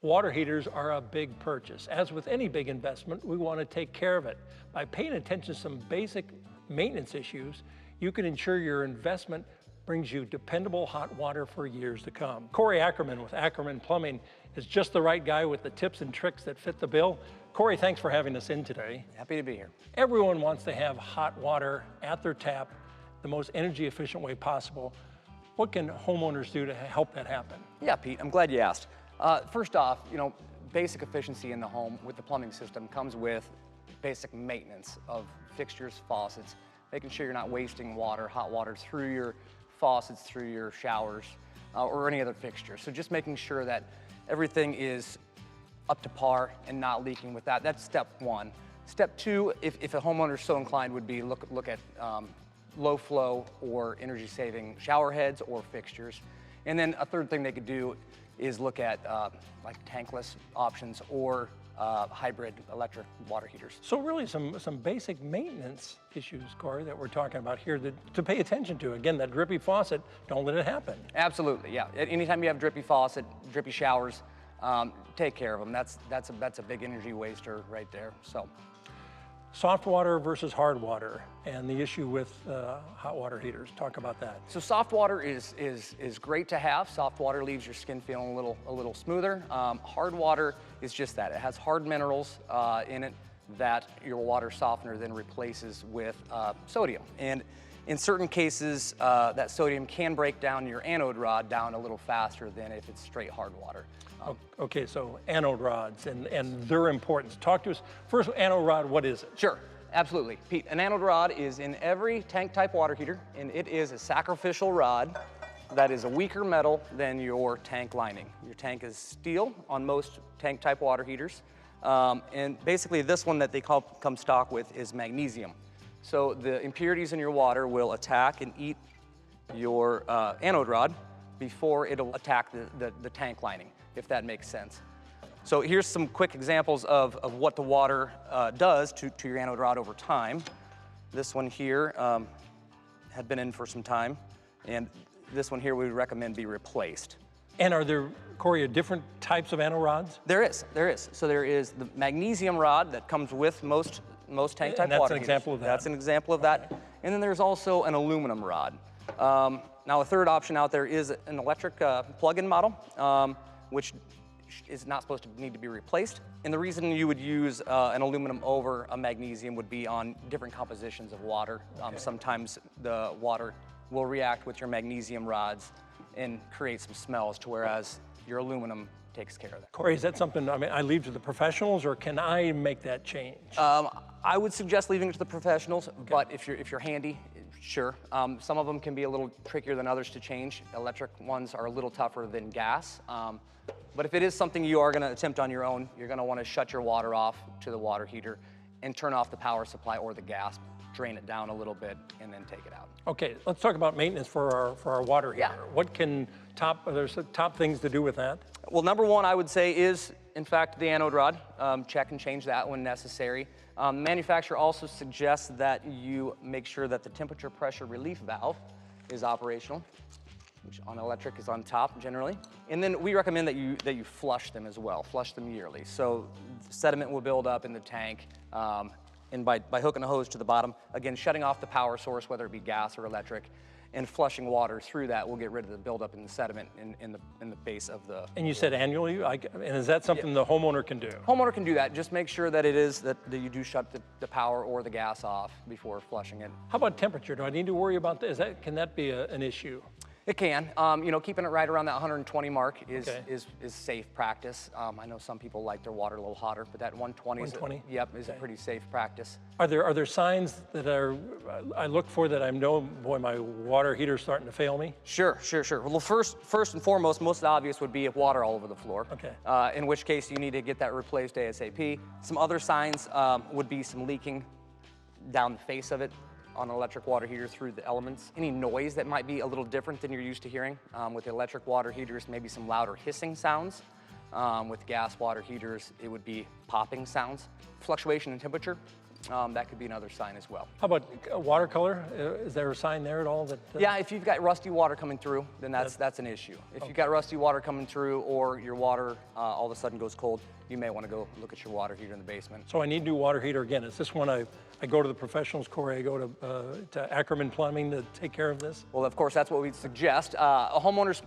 Water heaters are a big purchase. As with any big investment, we want to take care of it. By paying attention to some basic maintenance issues, you can ensure your investment brings you dependable hot water for years to come. Corey Ackerman with Ackerman Plumbing is just the right guy with the tips and tricks that fit the bill. Corey, thanks for having us in today. Happy to be here. Everyone wants to have hot water at their tap the most energy efficient way possible. What can homeowners do to help that happen? Yeah, Pete, I'm glad you asked. First off, basic efficiency in the home with the plumbing system comes with basic maintenance of fixtures, faucets, making sure you're not wasting water, hot water through your faucets, through your showers, or any other fixture. So just making sure that everything is up to par and not leaking with that. That's step one. Step two, if a homeowner is so inclined, would be look at low flow or energy saving shower heads or fixtures. And then a third thing they could do is look at like tankless options or hybrid electric water heaters. So really some basic maintenance issues, Corey, that we're talking about here to pay attention to. Again, that drippy faucet, don't let it happen. Absolutely, yeah. Anytime you have drippy faucet, drippy showers, take care of them. That's a big energy waster right there. So, soft water versus hard water and the issue with hot water heaters. Talk about that. So soft water is great to have. Soft water leaves your skin feeling a little smoother. Hard water is just that. It has hard minerals in it that your water softener then replaces with sodium. And in certain cases, that sodium can break down your anode rod down a little faster than if it's straight hard water. Okay, so anode rods and their importance. Talk to us. First, anode rod, what is it? Sure, absolutely. Pete, an anode rod is in every tank type water heater, and it is a sacrificial rod that is a weaker metal than your tank lining. Your tank is steel on most tank type water heaters. And basically this one that they come stock with is magnesium. So the impurities in your water will attack and eat your anode rod before it'll attack the tank lining, if that makes sense. So here's some quick examples of what the water does to your anode rod over time. This one here had been in for some time, and this one here we would recommend be replaced. And are there, Corey, different types of anode rods? There is. So there is the magnesium rod that comes with most tank type water heaters. That's an example of that. That's an example of that. And then there's also an aluminum rod. Now a third option out there is an electric plug-in model, which is not supposed to need to be replaced. And the reason you would use an aluminum over a magnesium would be on different compositions of water. Okay. Sometimes the water will react with your magnesium rods and create some smells, to whereas your aluminum takes care of that. Corey, is that something I leave to the professionals, or can I make that change? I would suggest leaving it to the professionals, okay. But if you're handy, sure. Some of them can be a little trickier than others to change. Electric ones are a little tougher than gas. But if it is something you are going to attempt on your own, you're going to want to shut your water off to the water heater and turn off the power supply or the gas, drain it down a little bit, and then take it out. Okay, let's talk about maintenance for our water heater. Yeah. What can there's top things to do with that? Well, number one, I would say is, in fact, the anode rod. Check and change that when necessary. The manufacturer also suggests that you make sure that the temperature pressure relief valve is operational, which on electric is on top generally. And then we recommend that you flush them as well, flush them yearly. So sediment will build up in the tank, and by hooking a hose to the bottom, again, shutting off the power source, whether it be gas or electric, and flushing water through that will get rid of the buildup in the sediment in the base of the. And you said annually, and is that something the homeowner can do? Homeowner can do that. Just make sure that that you do shut the power or the gas off before flushing it. How about temperature? Do I need to worry about that? Can that be an issue? It can. Keeping it right around that 120 mark is safe practice. I know some people like their water a little hotter, but that 120 is a pretty safe practice. Are there signs that I look for that I know, boy, my water heater's starting to fail me? Sure. Well, first and foremost, most obvious would be if water all over the floor. Okay. In which case you need to get that replaced ASAP. Some other signs would be some leaking down the face of it on an electric water heater through the elements. Any noise that might be a little different than you're used to hearing. With electric water heaters, maybe some louder hissing sounds. With gas water heaters, it would be popping sounds. Fluctuation in temperature that could be another sign as well. How about watercolor? Is there a sign there at all that? Yeah, if you've got rusty water coming through, then that's an issue. If you've got rusty water coming through, or your water all of a sudden goes cold, you may want to go look at your water heater in the basement. So I need a new water heater again. Is this one I go to the professionals, Corey? I go to Ackerman Plumbing to take care of this? Well, of course, that's what we'd suggest. Homeowners,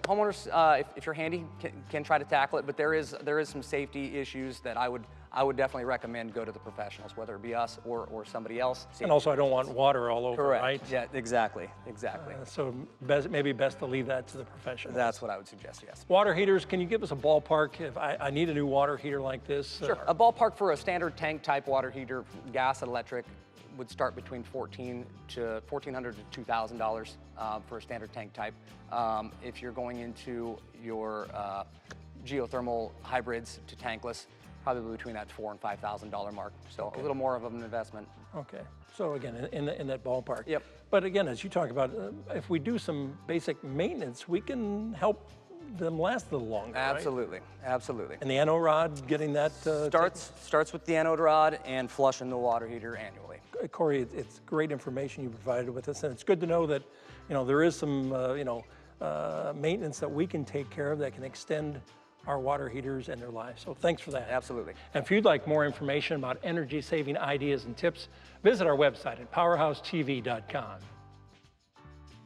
if you're handy, can try to tackle it, but there is some safety issues that I would definitely recommend go to the professionals, whether it be us or somebody else. And also, I don't want water all over, Correct. right? Yeah, exactly. So maybe best to leave that to the professionals. That's what I would suggest, yes. Water heaters, can you give us a ballpark if I need a new water heater like this? Sure. A ballpark for a standard tank type water heater, gas and electric, would start between $1,400 to $2,000 for a standard tank type. If you're going into your geothermal hybrids to tankless, probably between that $4,000 and $5,000 mark. So a little more of an investment. Okay. So again, in that ballpark. Yep. But again, as you talk about, if we do some basic maintenance, we can help them last a little longer. Absolutely, right? absolutely. And the anode rod, getting that starts with the anode rod and flushing the water heater annually. Corey, it's great information you provided with us, and it's good to know that there is some maintenance that we can take care of that can extend our water heaters and their lives. So thanks for that. Absolutely. And if you'd like more information about energy saving ideas and tips, visit our website at powerhousetv.com.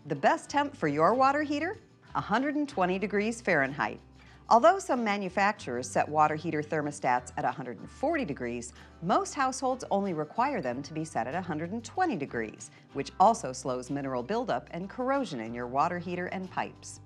The best temp for your water heater? 120 degrees Fahrenheit. Although some manufacturers set water heater thermostats at 140 degrees, most households only require them to be set at 120 degrees, which also slows mineral buildup and corrosion in your water heater and pipes.